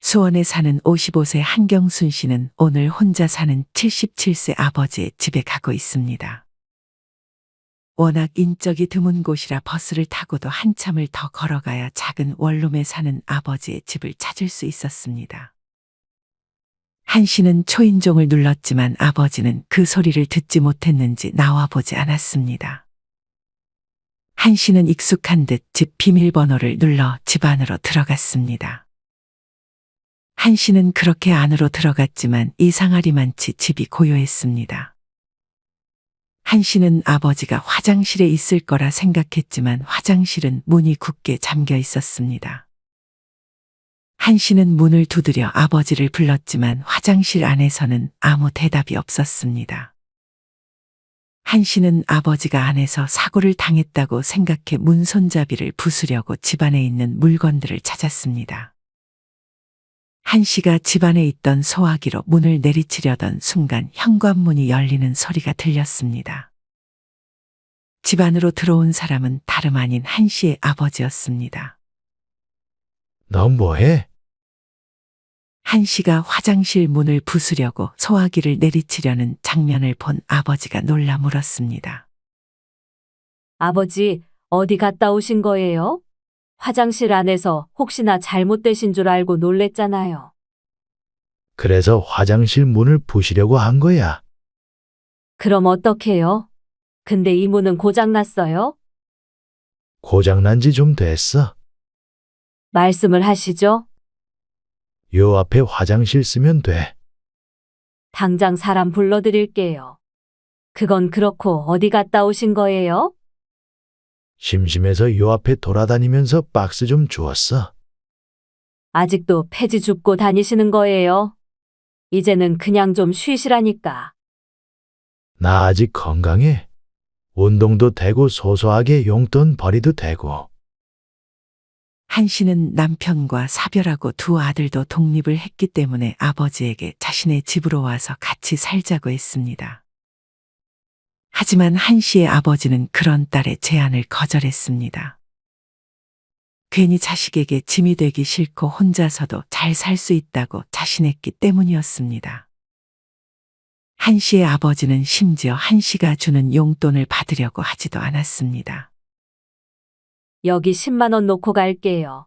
수원에 사는 55세 한경순 씨는 오늘 혼자 사는 77세 아버지의 집에 가고 있습니다. 워낙 인적이 드문 곳이라 버스를 타고도 한참을 더 걸어가야 작은 원룸에 사는 아버지의 집을 찾을 수 있었습니다. 한 씨는 초인종을 눌렀지만 아버지는 그 소리를 듣지 못했는지 나와보지 않았습니다. 한 씨는 익숙한 듯 집 비밀번호를 눌러 집 안으로 들어갔습니다. 한 씨는 그렇게 안으로 들어갔지만 이상하리만치 집이 고요했습니다. 한 씨는 아버지가 화장실에 있을 거라 생각했지만 화장실은 문이 굳게 잠겨 있었습니다. 한 씨는 문을 두드려 아버지를 불렀지만 화장실 안에서는 아무 대답이 없었습니다. 한 씨는 아버지가 안에서 사고를 당했다고 생각해 문 손잡이를 부수려고 집 안에 있는 물건들을 찾았습니다. 한 씨가 집 안에 있던 소화기로 문을 내리치려던 순간 현관문이 열리는 소리가 들렸습니다. 집 안으로 들어온 사람은 다름 아닌 한 씨의 아버지였습니다. 너 뭐해? 한 씨가 화장실 문을 부수려고 소화기를 내리치려는 장면을 본 아버지가 놀라 물었습니다. 아버지, 어디 갔다 오신 거예요? 화장실 안에서 혹시나 잘못되신 줄 알고 놀랬잖아요. 그래서 화장실 문을 부시려고 한 거야. 그럼 어떡해요? 근데 이 문은 고장났어요? 고장난 지 좀 됐어. 말씀을 하시죠? 요 앞에 화장실 쓰면 돼. 당장 사람 불러드릴게요. 그건 그렇고 어디 갔다 오신 거예요? 심심해서 요 앞에 돌아다니면서 박스 좀 주웠어. 아직도 폐지 줍고 다니시는 거예요? 이제는 그냥 좀 쉬시라니까. 나 아직 건강해. 운동도 되고 소소하게 용돈 벌이도 되고. 한 씨는 남편과 사별하고 두 아들도 독립을 했기 때문에 아버지에게 자신의 집으로 와서 같이 살자고 했습니다. 하지만 한 씨의 아버지는 그런 딸의 제안을 거절했습니다. 괜히 자식에게 짐이 되기 싫고 혼자서도 잘 살 수 있다고 자신했기 때문이었습니다. 한 씨의 아버지는 심지어 한 씨가 주는 용돈을 받으려고 하지도 않았습니다. 여기 10만 원 놓고 갈게요.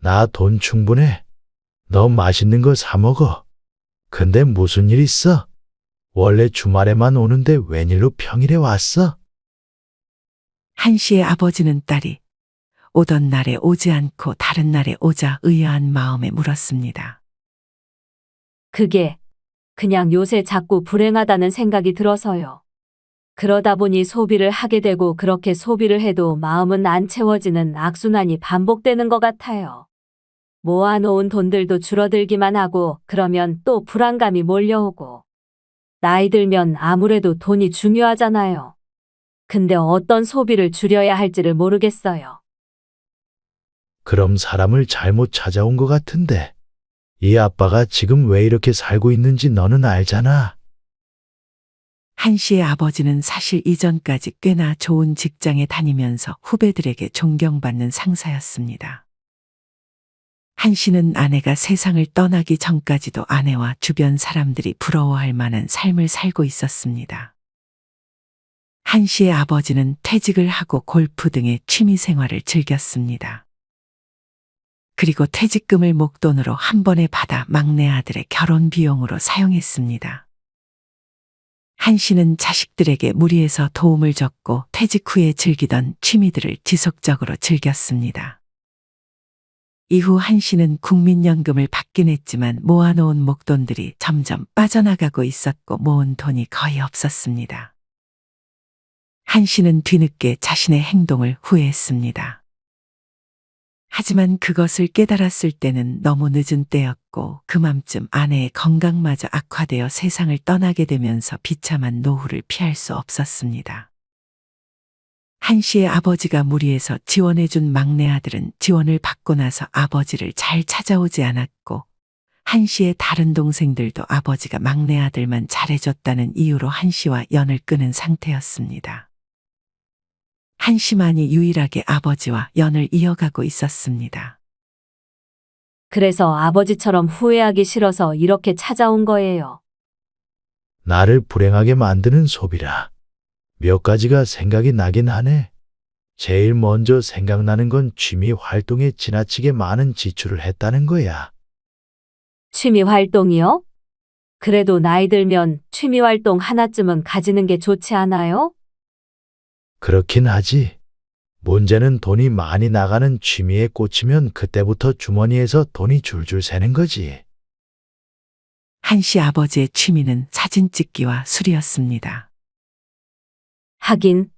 나 돈 충분해. 너 맛있는 거 사 먹어. 근데 무슨 일 있어? 원래 주말에만 오는데 웬일로 평일에 왔어? 한 씨의 아버지는 딸이 오던 날에 오지 않고 다른 날에 오자 의아한 마음에 물었습니다. 그게 그냥 요새 자꾸 불행하다는 생각이 들어서요. 그러다 보니 소비를 하게 되고 그렇게 소비를 해도 마음은 안 채워지는 악순환이 반복되는 것 같아요. 모아놓은 돈들도 줄어들기만 하고 그러면 또 불안감이 몰려오고. 나이 들면 아무래도 돈이 중요하잖아요. 근데 어떤 소비를 줄여야 할지를 모르겠어요. 그럼 사람을 잘못 찾아온 것 같은데. 이 아빠가 지금 왜 이렇게 살고 있는지 너는 알잖아. 한 씨의 아버지는 사실 이전까지 꽤나 좋은 직장에 다니면서 후배들에게 존경받는 상사였습니다. 한 씨는 아내가 세상을 떠나기 전까지도 아내와 주변 사람들이 부러워할 만한 삶을 살고 있었습니다. 한 씨의 아버지는 퇴직을 하고 골프 등의 취미 생활을 즐겼습니다. 그리고 퇴직금을 목돈으로 한 번에 받아 막내 아들의 결혼 비용으로 사용했습니다. 한 씨는 자식들에게 무리해서 도움을 줬고 퇴직 후에 즐기던 취미들을 지속적으로 즐겼습니다. 이후 한 씨는 국민연금을 받긴 했지만 모아놓은 목돈들이 점점 빠져나가고 있었고 모은 돈이 거의 없었습니다. 한 씨는 뒤늦게 자신의 행동을 후회했습니다. 하지만 그것을 깨달았을 때는 너무 늦은 때였고 그맘쯤 아내의 건강마저 악화되어 세상을 떠나게 되면서 비참한 노후를 피할 수 없었습니다. 한 씨의 아버지가 무리해서 지원해준 막내 아들은 지원을 받고 나서 아버지를 잘 찾아오지 않았고 한 씨의 다른 동생들도 아버지가 막내 아들만 잘해줬다는 이유로 한 씨와 연을 끊은 상태였습니다. 한 씨만이 유일하게 아버지와 연을 이어가고 있었습니다. 그래서 아버지처럼 후회하기 싫어서 이렇게 찾아온 거예요. 나를 불행하게 만드는 소비라. 몇 가지가 생각이 나긴 하네. 제일 먼저 생각나는 건 취미 활동에 지나치게 많은 지출을 했다는 거야. 취미 활동이요? 그래도 나이 들면 취미 활동 하나쯤은 가지는 게 좋지 않아요? 그렇긴 하지. 문제는 돈이 많이 나가는 취미에 꽂히면 그때부터 주머니에서 돈이 줄줄 새는 거지. 한씨 아버지의 취미는 사진 찍기와 술이었습니다. 하긴,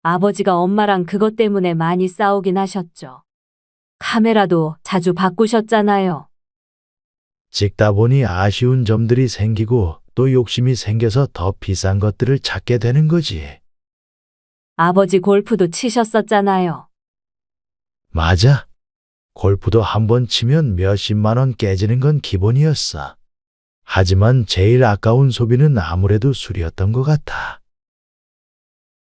아버지가 엄마랑 그것 때문에 많이 싸우긴 하셨죠. 카메라도 자주 바꾸셨잖아요. 찍다 보니 아쉬운 점들이 생기고 또 욕심이 생겨서 더 비싼 것들을 찾게 되는 거지. 아버지 골프도 치셨었잖아요. 맞아. 골프도 한 번 치면 몇십만 원 깨지는 건 기본이었어. 하지만 제일 아까운 소비는 아무래도 술이었던 것 같아.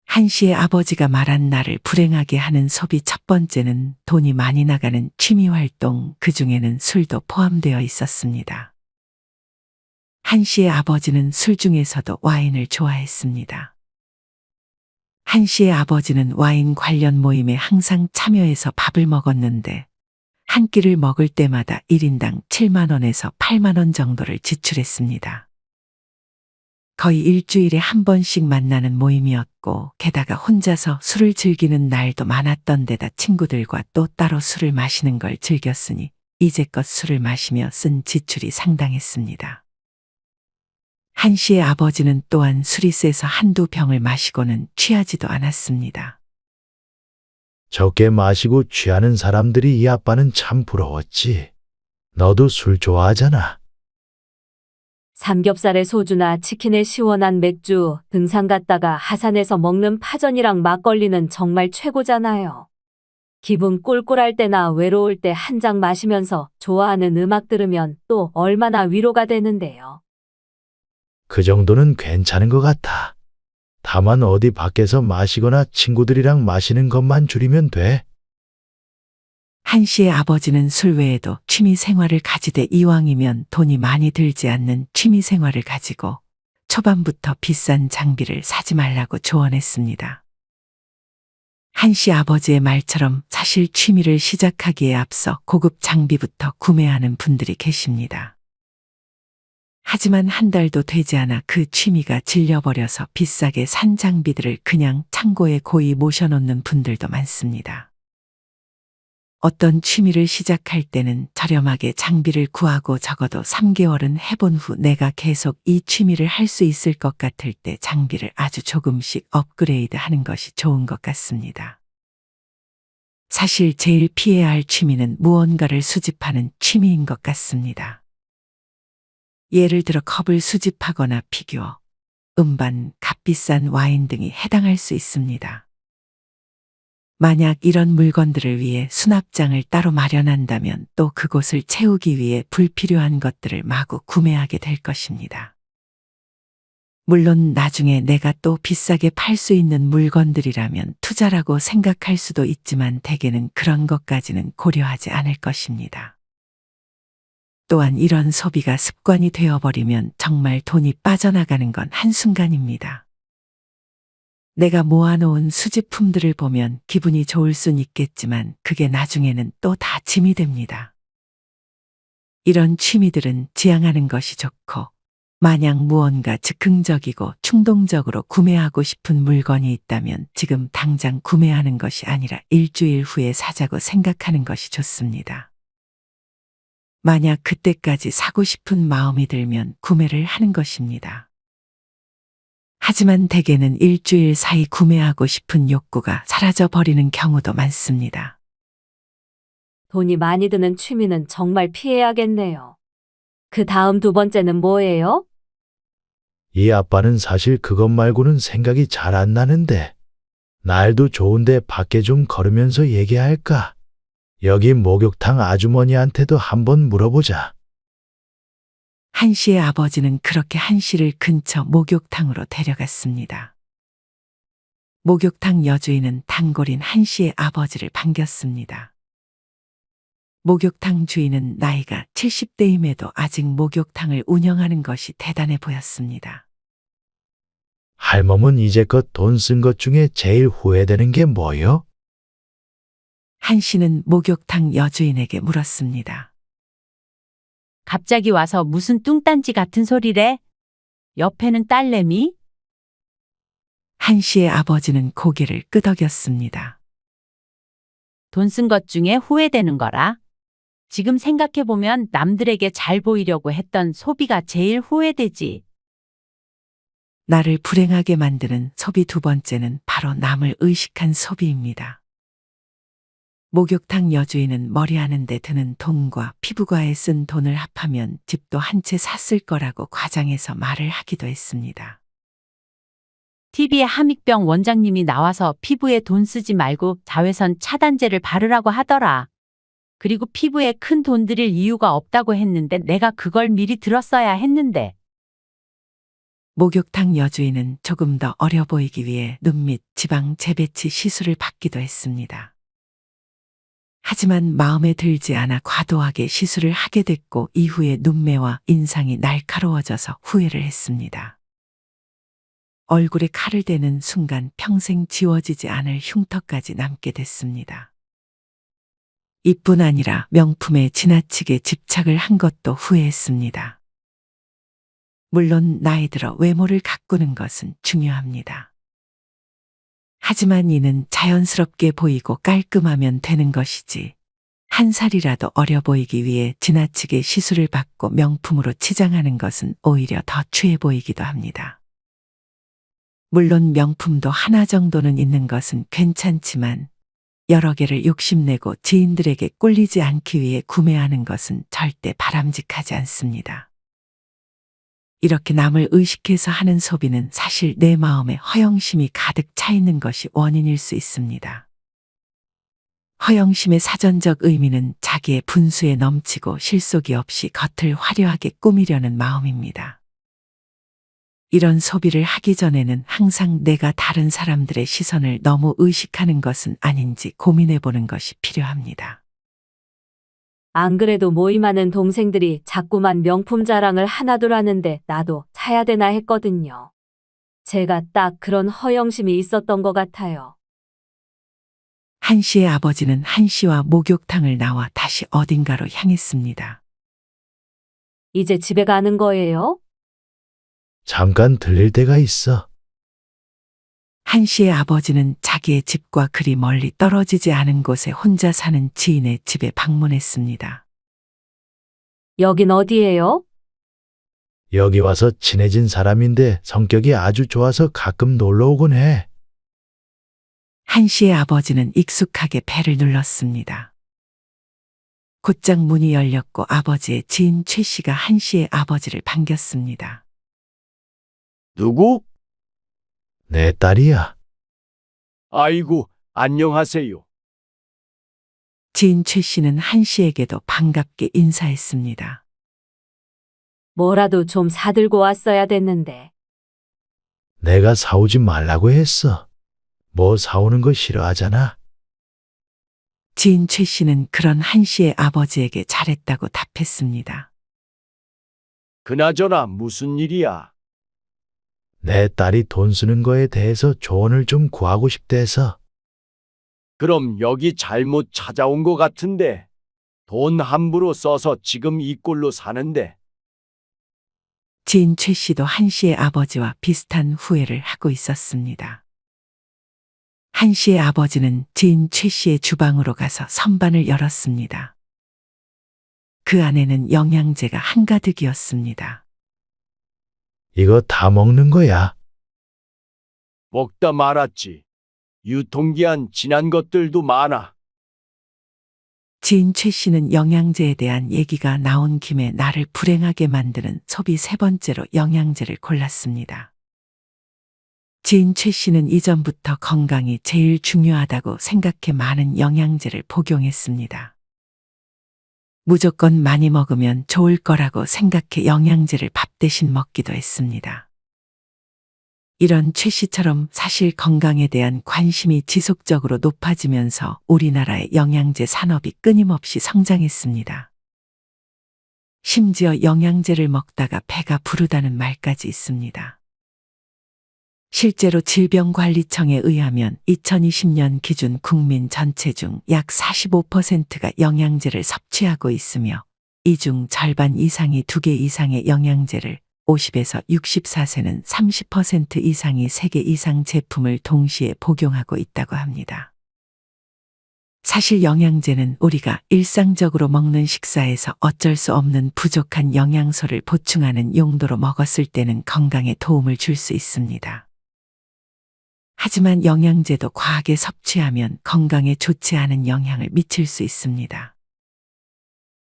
한씨의 아버지가 말한 나를 불행하게 하는 소비 첫 번째는 돈이 많이 나가는 취미 활동, 그 중에는 술도 포함되어 있었습니다. 한씨의 아버지는 술 중에서도 와인을 좋아했습니다. 한씨의 아버지는 와인 관련 모임에 항상 참여해서 밥을 먹었는데 한 끼를 먹을 때마다 1인당 7만 원에서 8만 원 정도를 지출했습니다. 거의 일주일에 한 번씩 만나는 모임이었고 게다가 혼자서 술을 즐기는 날도 많았던 데다 친구들과 또 따로 술을 마시는 걸 즐겼으니 이제껏 술을 마시며 쓴 지출이 상당했습니다. 한씨의 아버지는 또한 술이 세서 한두 병을 마시고는 취하지도 않았습니다. 적게 마시고 취하는 사람들이 이 아빠는 참 부러웠지. 너도 술 좋아하잖아. 삼겹살에 소주나 치킨에 시원한 맥주, 등산 갔다가 하산해서 먹는 파전이랑 막걸리는 정말 최고잖아요. 기분 꿀꿀할 때나 외로울 때 한 잔 마시면서 좋아하는 음악 들으면 또 얼마나 위로가 되는데요. 그 정도는 괜찮은 것 같아. 다만 어디 밖에서 마시거나 친구들이랑 마시는 것만 줄이면 돼. 한씨의 아버지는 술 외에도 취미 생활을 가지되 이왕이면 돈이 많이 들지 않는 취미 생활을 가지고 초반부터 비싼 장비를 사지 말라고 조언했습니다. 한씨 아버지의 말처럼 사실 취미를 시작하기에 앞서 고급 장비부터 구매하는 분들이 계십니다. 하지만 한 달도 되지 않아 그 취미가 질려버려서 비싸게 산 장비들을 그냥 창고에 고이 모셔놓는 분들도 많습니다. 어떤 취미를 시작할 때는 저렴하게 장비를 구하고 적어도 3개월은 해본 후 내가 계속 이 취미를 할 수 있을 것 같을 때 장비를 아주 조금씩 업그레이드 하는 것이 좋은 것 같습니다. 사실 제일 피해야 할 취미는 무언가를 수집하는 취미인 것 같습니다. 예를 들어 컵을 수집하거나 피규어, 음반, 값비싼 와인 등이 해당할 수 있습니다. 만약 이런 물건들을 위해 수납장을 따로 마련한다면 또 그곳을 채우기 위해 불필요한 것들을 마구 구매하게 될 것입니다. 물론 나중에 내가 또 비싸게 팔 수 있는 물건들이라면 투자라고 생각할 수도 있지만 대개는 그런 것까지는 고려하지 않을 것입니다. 또한 이런 소비가 습관이 되어버리면 정말 돈이 빠져나가는 건 한순간입니다. 내가 모아놓은 수집품들을 보면 기분이 좋을 순 있겠지만 그게 나중에는 또 다 짐이 됩니다. 이런 취미들은 지양하는 것이 좋고 만약 무언가 즉흥적이고 충동적으로 구매하고 싶은 물건이 있다면 지금 당장 구매하는 것이 아니라 일주일 후에 사자고 생각하는 것이 좋습니다. 만약 그때까지 사고 싶은 마음이 들면 구매를 하는 것입니다. 하지만 대개는 일주일 사이 구매하고 싶은 욕구가 사라져 버리는 경우도 많습니다. 돈이 많이 드는 취미는 정말 피해야겠네요. 그 다음 두 번째는 뭐예요? 이 아빠는 사실 그것 말고는 생각이 잘 안 나는데. 날도 좋은데 밖에 좀 걸으면서 얘기할까? 여기 목욕탕 아주머니한테도 한번 물어보자. 한씨의 아버지는 그렇게 한씨를 근처 목욕탕으로 데려갔습니다. 목욕탕 여주인은 단골인 한씨의 아버지를 반겼습니다. 목욕탕 주인은 나이가 70대임에도 아직 목욕탕을 운영하는 것이 대단해 보였습니다. 할멈은 이제껏 돈 쓴 것 중에 제일 후회되는 게 뭐요? 한 씨는 목욕탕 여주인에게 물었습니다. 갑자기 와서 무슨 뚱딴지 같은 소리래? 옆에는 딸내미? 한 씨의 아버지는 고개를 끄덕였습니다. 돈 쓴 것 중에 후회되는 거라. 지금 생각해보면 남들에게 잘 보이려고 했던 소비가 제일 후회되지. 나를 불행하게 만드는 소비 두 번째는 바로 남을 의식한 소비입니다. 목욕탕 여주인은 머리하는 데 드는 돈과 피부과에 쓴 돈을 합하면 집도 한 채 샀을 거라고 과장해서 말을 하기도 했습니다. TV에 함익병 원장님이 나와서 피부에 돈 쓰지 말고 자외선 차단제를 바르라고 하더라. 그리고 피부에 큰 돈 들일 이유가 없다고 했는데 내가 그걸 미리 들었어야 했는데. 목욕탕 여주인은 조금 더 어려 보이기 위해 눈 밑 지방 재배치 시술을 받기도 했습니다. 하지만 마음에 들지 않아 과도하게 시술을 하게 됐고 이후에 눈매와 인상이 날카로워져서 후회를 했습니다. 얼굴에 칼을 대는 순간 평생 지워지지 않을 흉터까지 남게 됐습니다. 이뿐 아니라 명품에 지나치게 집착을 한 것도 후회했습니다. 물론 나이 들어 외모를 가꾸는 것은 중요합니다. 하지만 이는 자연스럽게 보이고 깔끔하면 되는 것이지, 한 살이라도 어려 보이기 위해 지나치게 시술을 받고 명품으로 치장하는 것은 오히려 더 추해 보이기도 합니다. 물론 명품도 하나 정도는 있는 것은 괜찮지만 여러 개를 욕심내고 지인들에게 꿀리지 않기 위해 구매하는 것은 절대 바람직하지 않습니다. 이렇게 남을 의식해서 하는 소비는 사실 내 마음에 허영심이 가득 차 있는 것이 원인일 수 있습니다. 허영심의 사전적 의미는 자기의 분수에 넘치고 실속이 없이 겉을 화려하게 꾸미려는 마음입니다. 이런 소비를 하기 전에는 항상 내가 다른 사람들의 시선을 너무 의식하는 것은 아닌지 고민해 보는 것이 필요합니다. 안 그래도 모임하는 동생들이 자꾸만 명품 자랑을 하나둘 하는데 나도 사야 되나 했거든요. 제가 딱 그런 허영심이 있었던 것 같아요. 한 씨의 아버지는 한 씨와 목욕탕을 나와 다시 어딘가로 향했습니다. 이제 집에 가는 거예요? 잠깐 들릴 때가 있어. 한 씨의 아버지는 자기의 집과 그리 멀리 떨어지지 않은 곳에 혼자 사는 지인의 집에 방문했습니다. 여긴 어디예요? 여기 와서 친해진 사람인데 성격이 아주 좋아서 가끔 놀러 오곤 해. 한 씨의 아버지는 익숙하게 배를 눌렀습니다. 곧장 문이 열렸고 아버지의 지인 최 씨가 한 씨의 아버지를 반겼습니다. 누구? 내 딸이야. 아이고, 안녕하세요. 지인 최 씨는 한 씨에게도 반갑게 인사했습니다. 뭐라도 좀 사들고 왔어야 됐는데. 내가 사오지 말라고 했어. 뭐 사오는 거 싫어하잖아. 지인 최 씨는 그런 한 씨의 아버지에게 잘했다고 답했습니다. 그나저나 무슨 일이야? 내 딸이 돈 쓰는 거에 대해서 조언을 좀 구하고 싶대서. 그럼 여기 잘못 찾아온 것 같은데. 돈 함부로 써서 지금 이 꼴로 사는데. 지인 최 씨도 한 씨의 아버지와 비슷한 후회를 하고 있었습니다. 한 씨의 아버지는 지인 최 씨의 주방으로 가서 선반을 열었습니다. 그 안에는 영양제가 한가득이었습니다. 이거 다 먹는 거야. 먹다 말았지. 유통기한 지난 것들도 많아. 지인 최 씨는 영양제에 대한 얘기가 나온 김에 나를 불행하게 만드는 소비 세 번째로 영양제를 골랐습니다. 지인 최 씨는 이전부터 건강이 제일 중요하다고 생각해 많은 영양제를 복용했습니다. 무조건 많이 먹으면 좋을 거라고 생각해 영양제를 밥 대신 먹기도 했습니다. 이런 최 씨처럼 사실 건강에 대한 관심이 지속적으로 높아지면서 우리나라의 영양제 산업이 끊임없이 성장했습니다. 심지어 영양제를 먹다가 배가 부르다는 말까지 있습니다. 실제로 질병관리청에 의하면 2020년 기준 국민 전체 중 약 45%가 영양제를 섭취하고 있으며 이 중 절반 이상이 2개 이상의 영양제를, 50에서 64세는 30% 이상이 3개 이상 제품을 동시에 복용하고 있다고 합니다. 사실 영양제는 우리가 일상적으로 먹는 식사에서 어쩔 수 없는 부족한 영양소를 보충하는 용도로 먹었을 때는 건강에 도움을 줄 수 있습니다. 하지만 영양제도 과하게 섭취하면 건강에 좋지 않은 영향을 미칠 수 있습니다.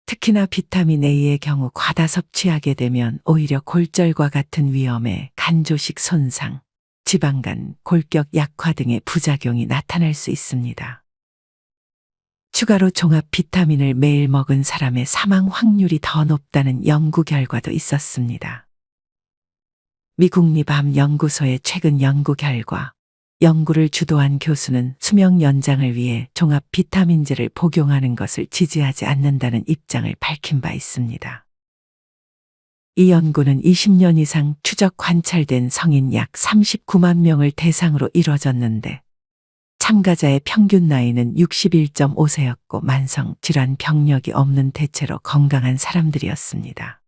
특히나 비타민 A의 경우 과다 섭취하게 되면 오히려 골절과 같은 위험에 간조식 손상, 지방간, 골격 약화 등의 부작용이 나타날 수 있습니다. 추가로 종합 비타민을 매일 먹은 사람의 사망 확률이 더 높다는 연구 결과도 있었습니다. 미국 리밤 연구소의 최근 연구 결과, 연구를 주도한 교수는 수명 연장을 위해 종합 비타민제를 복용하는 것을 지지하지 않는다는 입장을 밝힌 바 있습니다. 이 연구는 20년 이상 추적 관찰된 성인 약 39만 명을 대상으로 이뤄졌는데 참가자의 평균 나이는 61.5세였고 만성 질환 병력이 없는 대체로 건강한 사람들이었습니다.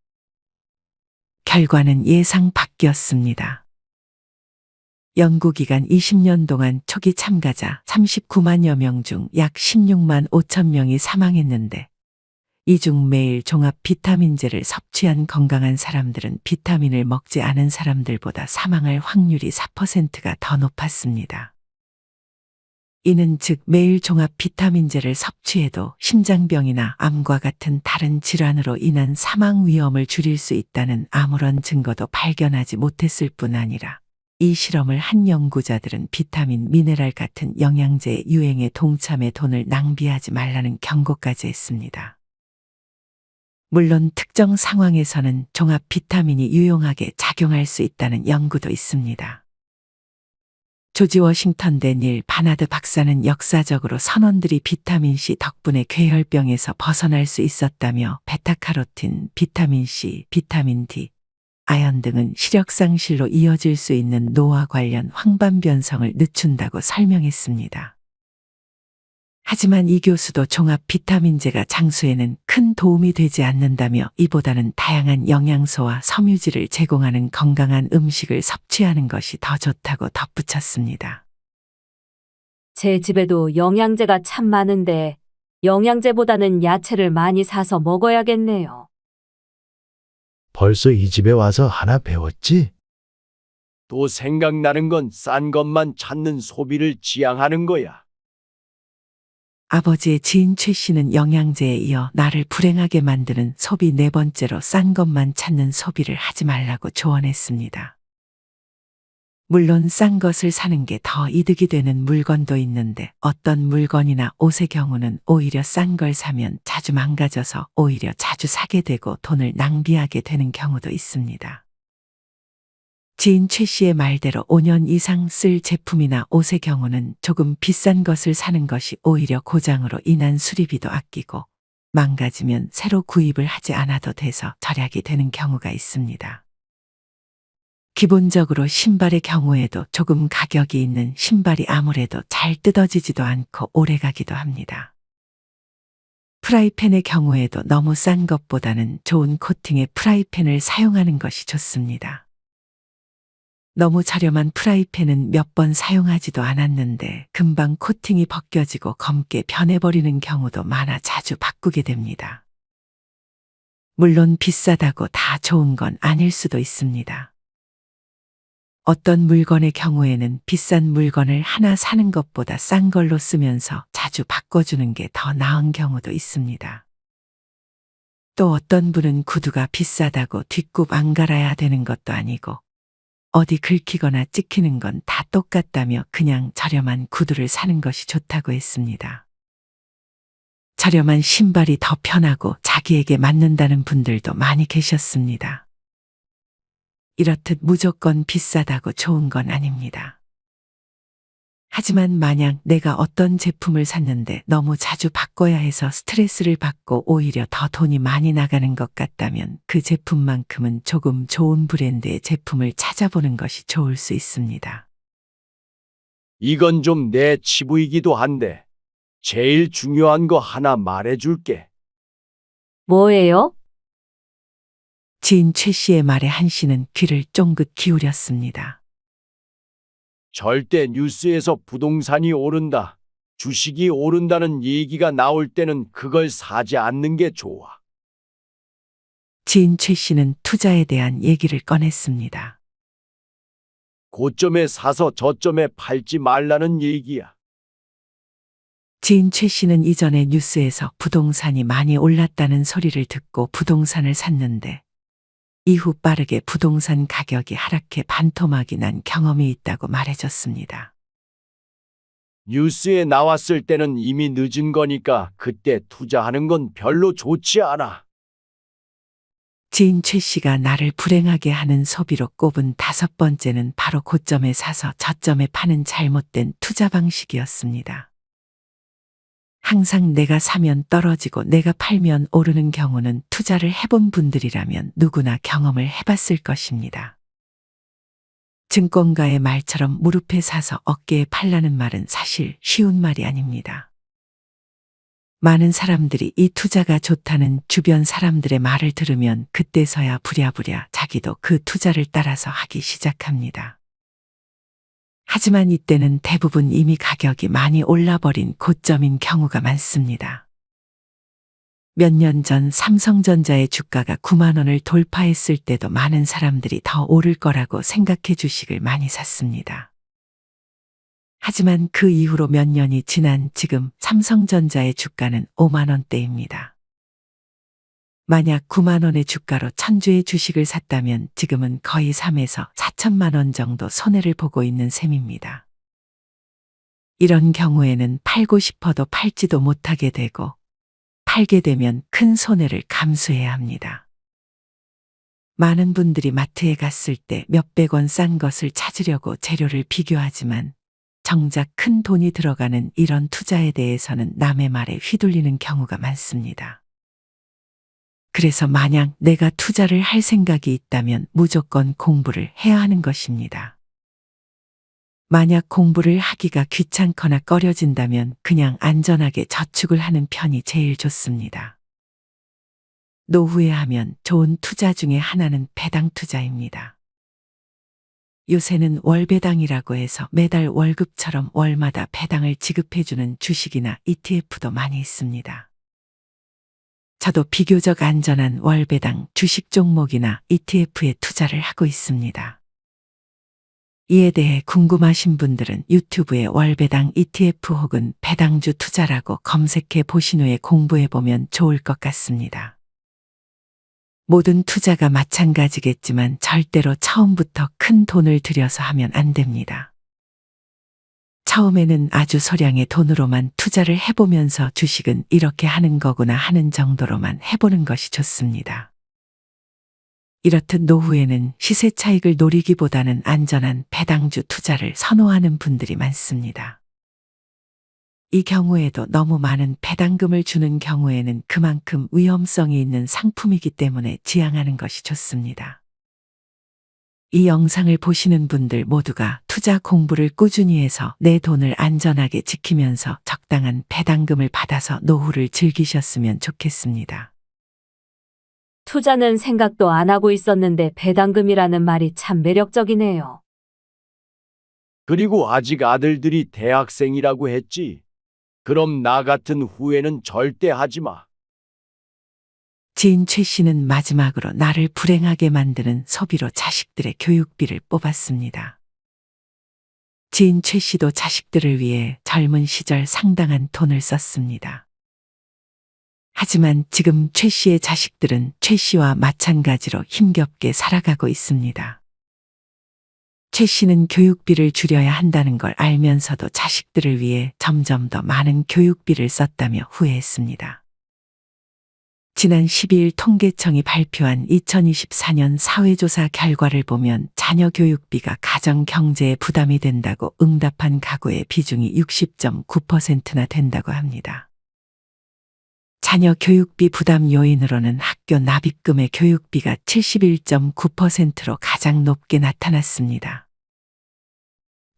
결과는 예상 밖이었습니다. 연구기간 20년 동안 초기 참가자 39만여 명 중 약 16만 5천 명이 사망했는데 이 중 매일 종합 비타민제를 섭취한 건강한 사람들은 비타민을 먹지 않은 사람들보다 사망할 확률이 4%가 더 높았습니다. 이는 즉 매일 종합 비타민제를 섭취해도 심장병이나 암과 같은 다른 질환으로 인한 사망 위험을 줄일 수 있다는 아무런 증거도 발견하지 못했을 뿐 아니라 이 실험을 한 연구자들은 비타민, 미네랄 같은 영양제의 유행에 동참해 돈을 낭비하지 말라는 경고까지 했습니다. 물론 특정 상황에서는 종합 비타민이 유용하게 작용할 수 있다는 연구도 있습니다. 조지 워싱턴대 닐 바나드 박사는 역사적으로 선원들이 비타민C 덕분에 괴혈병에서 벗어날 수 있었다며 베타카로틴, 비타민C, 비타민 D, 아연 등은 시력 상실로 이어질 수 있는 노화 관련 황반변성을 늦춘다고 설명했습니다. 하지만 이 교수도 종합 비타민제가 장수에는 큰 도움이 되지 않는다며 이보다는 다양한 영양소와 섬유질을 제공하는 건강한 음식을 섭취하는 것이 더 좋다고 덧붙였습니다. 제 집에도 영양제가 참 많은데 영양제보다는 야채를 많이 사서 먹어야겠네요. 벌써 이 집에 와서 하나 배웠지? 또 생각나는 건 싼 것만 찾는 소비를 지향하는 거야. 아버지의 지인 최 씨는 영양제에 이어 나를 불행하게 만드는 소비 네 번째로 싼 것만 찾는 소비를 하지 말라고 조언했습니다. 물론 싼 것을 사는 게 더 이득이 되는 물건도 있는데 어떤 물건이나 옷의 경우는 오히려 싼 걸 사면 자주 망가져서 오히려 자주 사게 되고 돈을 낭비하게 되는 경우도 있습니다. 지인 최 씨의 말대로 5년 이상 쓸 제품이나 옷의 경우는 조금 비싼 것을 사는 것이 오히려 고장으로 인한 수리비도 아끼고 망가지면 새로 구입을 하지 않아도 돼서 절약이 되는 경우가 있습니다. 기본적으로 신발의 경우에도 조금 가격이 있는 신발이 아무래도 잘 뜯어지지도 않고 오래가기도 합니다. 프라이팬의 경우에도 너무 싼 것보다는 좋은 코팅의 프라이팬을 사용하는 것이 좋습니다. 너무 저렴한 프라이팬은 몇 번 사용하지도 않았는데 금방 코팅이 벗겨지고 검게 변해버리는 경우도 많아 자주 바꾸게 됩니다. 물론 비싸다고 다 좋은 건 아닐 수도 있습니다. 어떤 물건의 경우에는 비싼 물건을 하나 사는 것보다 싼 걸로 쓰면서 자주 바꿔주는 게 더 나은 경우도 있습니다. 또 어떤 분은 구두가 비싸다고 뒷굽 안 갈아야 되는 것도 아니고 어디 긁히거나 찍히는 건 다 똑같다며 그냥 저렴한 구두를 사는 것이 좋다고 했습니다. 저렴한 신발이 더 편하고 자기에게 맞는다는 분들도 많이 계셨습니다. 이렇듯 무조건 비싸다고 좋은 건 아닙니다. 하지만 만약 내가 어떤 제품을 샀는데 너무 자주 바꿔야 해서 스트레스를 받고 오히려 더 돈이 많이 나가는 것 같다면 그 제품만큼은 조금 좋은 브랜드의 제품을 찾아보는 것이 좋을 수 있습니다. 이건 좀 내 치부이기도 한데 제일 중요한 거 하나 말해줄게. 뭐예요? 지인 최 씨의 말에 한 씨는 귀를 쫑긋 기울였습니다. 절대 뉴스에서 부동산이 오른다, 주식이 오른다는 얘기가 나올 때는 그걸 사지 않는 게 좋아. 지인 최 씨는 투자에 대한 얘기를 꺼냈습니다. 고점에 사서 저점에 팔지 말라는 얘기야. 지인 최 씨는 이전에 뉴스에서 부동산이 많이 올랐다는 소리를 듣고 부동산을 샀는데 이후 빠르게 부동산 가격이 하락해 반토막이 난 경험이 있다고 말해줬습니다. 뉴스에 나왔을 때는 이미 늦은 거니까 그때 투자하는 건 별로 좋지 않아. 지인 최 씨가 나를 불행하게 하는 소비로 꼽은 5번째는 바로 고점에 사서 저점에 파는 잘못된 투자 방식이었습니다. 항상 내가 사면 떨어지고 내가 팔면 오르는 경우는 투자를 해본 분들이라면 누구나 경험을 해봤을 것입니다. 증권가의 말처럼 무릎에 사서 어깨에 팔라는 말은 사실 쉬운 말이 아닙니다. 많은 사람들이 이 투자가 좋다는 주변 사람들의 말을 들으면 그때서야 부랴부랴 자기도 그 투자를 따라서 하기 시작합니다. 하지만 이때는 대부분 이미 가격이 많이 올라버린 고점인 경우가 많습니다. 몇 년 전 삼성전자의 주가가 9만 원을 돌파했을 때도 많은 사람들이 더 오를 거라고 생각해 주식을 많이 샀습니다. 하지만 그 이후로 몇 년이 지난 지금 삼성전자의 주가는 5만 원대입니다. 만약 9만 원의 주가로 1000주의 주식을 샀다면 지금은 거의 3에서 4천만 원 정도 손해를 보고 있는 셈입니다. 이런 경우에는 팔고 싶어도 팔지도 못하게 되고 팔게 되면 큰 손해를 감수해야 합니다. 많은 분들이 마트에 갔을 때 몇백 원 싼 것을 찾으려고 재료를 비교하지만 정작 큰 돈이 들어가는 이런 투자에 대해서는 남의 말에 휘둘리는 경우가 많습니다. 그래서 만약 내가 투자를 할 생각이 있다면 무조건 공부를 해야 하는 것입니다. 만약 공부를 하기가 귀찮거나 꺼려진다면 그냥 안전하게 저축을 하는 편이 제일 좋습니다. 노후에 하면 좋은 투자 중에 하나는 배당 투자입니다. 요새는 월배당이라고 해서 매달 월급처럼 월마다 배당을 지급해주는 주식이나 ETF도 많이 있습니다. 저도 비교적 안전한 월배당 주식 종목이나 ETF에 투자를 하고 있습니다. 이에 대해 궁금하신 분들은 유튜브에 월배당 ETF 혹은 배당주 투자라고 검색해 보신 후에 공부해 보면 좋을 것 같습니다. 모든 투자가 마찬가지겠지만 절대로 처음부터 큰 돈을 들여서 하면 안 됩니다. 처음에는 아주 소량의 돈으로만 투자를 해보면서 주식은 이렇게 하는 거구나 하는 정도로만 해보는 것이 좋습니다. 이렇듯 노후에는 시세 차익을 노리기보다는 안전한 배당주 투자를 선호하는 분들이 많습니다. 이 경우에도 너무 많은 배당금을 주는 경우에는 그만큼 위험성이 있는 상품이기 때문에 지양하는 것이 좋습니다. 이 영상을 보시는 분들 모두가 투자 공부를 꾸준히 해서 내 돈을 안전하게 지키면서 적당한 배당금을 받아서 노후를 즐기셨으면 좋겠습니다. 투자는 생각도 안 하고 있었는데 배당금이라는 말이 참 매력적이네요. 그리고 아직 아들들이 대학생이라고 했지. 그럼 나 같은 후회는 절대 하지 마. 지인 최 씨는 마지막으로 나를 불행하게 만드는 소비로 자식들의 교육비를 뽑았습니다. 지인 최 씨도 자식들을 위해 젊은 시절 상당한 돈을 썼습니다. 하지만 지금 최 씨의 자식들은 최 씨와 마찬가지로 힘겹게 살아가고 있습니다. 최 씨는 교육비를 줄여야 한다는 걸 알면서도 자식들을 위해 점점 더 많은 교육비를 썼다며 후회했습니다. 지난 12일 통계청이 발표한 2024년 사회조사 결과를 보면 자녀 교육비가 가정 경제에 부담이 된다고 응답한 가구의 비중이 60.9%나 된다고 합니다. 자녀 교육비 부담 요인으로는 학교 납입금의 교육비가 71.9%로 가장 높게 나타났습니다.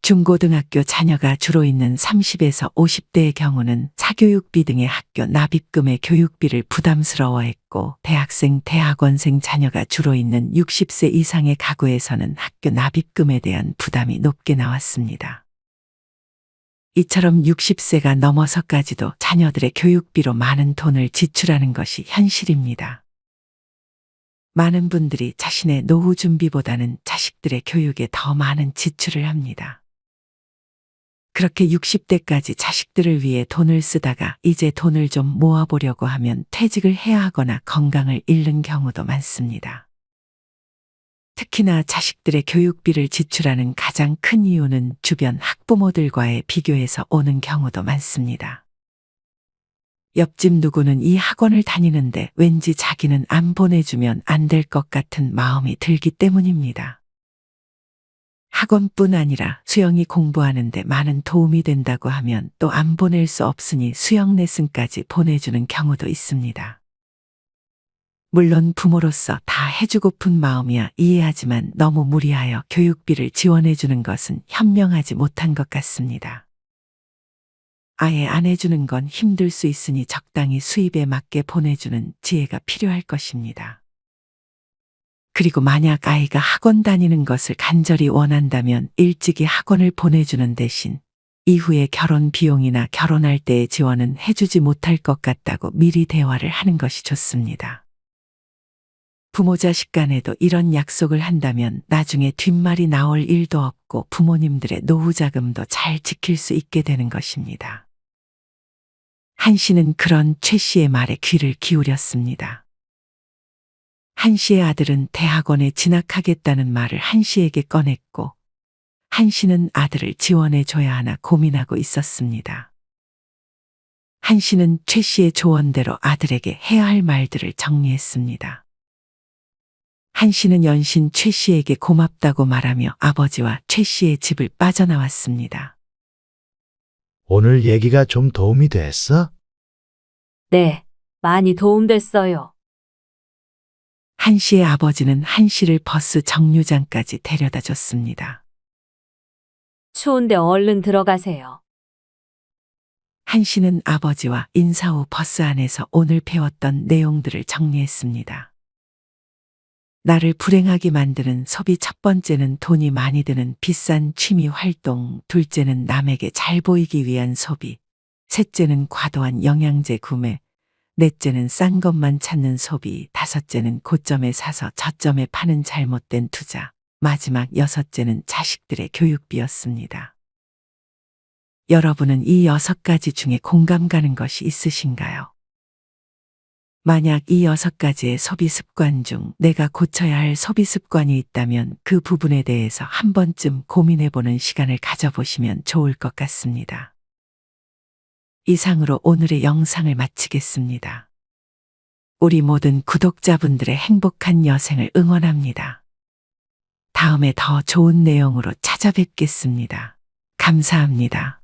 중고등학교 자녀가 주로 있는 30에서 50대의 경우는 사교육비 등의 학교 납입금의 교육비를 부담스러워했고, 대학생, 대학원생 자녀가 주로 있는 60세 이상의 가구에서는 학교 납입금에 대한 부담이 높게 나왔습니다. 이처럼 60세가 넘어서까지도 자녀들의 교육비로 많은 돈을 지출하는 것이 현실입니다. 많은 분들이 자신의 노후 준비보다는 자식들의 교육에 더 많은 지출을 합니다. 그렇게 60대까지 자식들을 위해 돈을 쓰다가 이제 돈을 좀 모아보려고 하면 퇴직을 해야 하거나 건강을 잃는 경우도 많습니다. 특히나 자식들의 교육비를 지출하는 가장 큰 이유는 주변 학부모들과의 비교에서 오는 경우도 많습니다. 옆집 누구는 이 학원을 다니는데 왠지 자기는 안 보내주면 안 될 것 같은 마음이 들기 때문입니다. 학원뿐 아니라 수영이 공부하는데 많은 도움이 된다고 하면 또 안 보낼 수 없으니 수영 레슨까지 보내주는 경우도 있습니다. 물론 부모로서 다 해주고픈 마음이야 이해하지만 너무 무리하여 교육비를 지원해주는 것은 현명하지 못한 것 같습니다. 아예 안 해주는 건 힘들 수 있으니 적당히 수입에 맞게 보내주는 지혜가 필요할 것입니다. 그리고 만약 아이가 학원 다니는 것을 간절히 원한다면 일찍이 학원을 보내주는 대신 이후에 결혼 비용이나 결혼할 때의 지원은 해주지 못할 것 같다고 미리 대화를 하는 것이 좋습니다. 부모 자식 간에도 이런 약속을 한다면 나중에 뒷말이 나올 일도 없고 부모님들의 노후 자금도 잘 지킬 수 있게 되는 것입니다. 한 씨는 그런 최 씨의 말에 귀를 기울였습니다. 한 씨의 아들은 대학원에 진학하겠다는 말을 한 씨에게 꺼냈고, 한 씨는 아들을 지원해 줘야 하나 고민하고 있었습니다. 한 씨는 최 씨의 조언대로 아들에게 해야 할 말들을 정리했습니다. 한 씨는 연신 최 씨에게 고맙다고 말하며 아버지와 최 씨의 집을 빠져나왔습니다. 오늘 얘기가 좀 도움이 됐어? 네, 많이 도움됐어요. 한 씨의 아버지는 한 씨를 버스 정류장까지 데려다 줬습니다. 추운데 얼른 들어가세요. 한 씨는 아버지와 인사 후 버스 안에서 오늘 배웠던 내용들을 정리했습니다. 나를 불행하게 만드는 소비 첫 번째는 돈이 많이 드는 비싼 취미 활동, 둘째는 남에게 잘 보이기 위한 소비, 셋째는 과도한 영양제 구매, 넷째는 싼 것만 찾는 소비, 다섯째는 고점에 사서 저점에 파는 잘못된 투자, 마지막 여섯째는 자식들의 교육비였습니다. 여러분은 이 6가지 중에 공감 가는 것이 있으신가요? 만약 이 6가지의 소비 습관 중 내가 고쳐야 할 소비 습관이 있다면 그 부분에 대해서 한 번쯤 고민해보는 시간을 가져보시면 좋을 것 같습니다. 이상으로 오늘의 영상을 마치겠습니다. 우리 모든 구독자분들의 행복한 여생을 응원합니다. 다음에 더 좋은 내용으로 찾아뵙겠습니다. 감사합니다.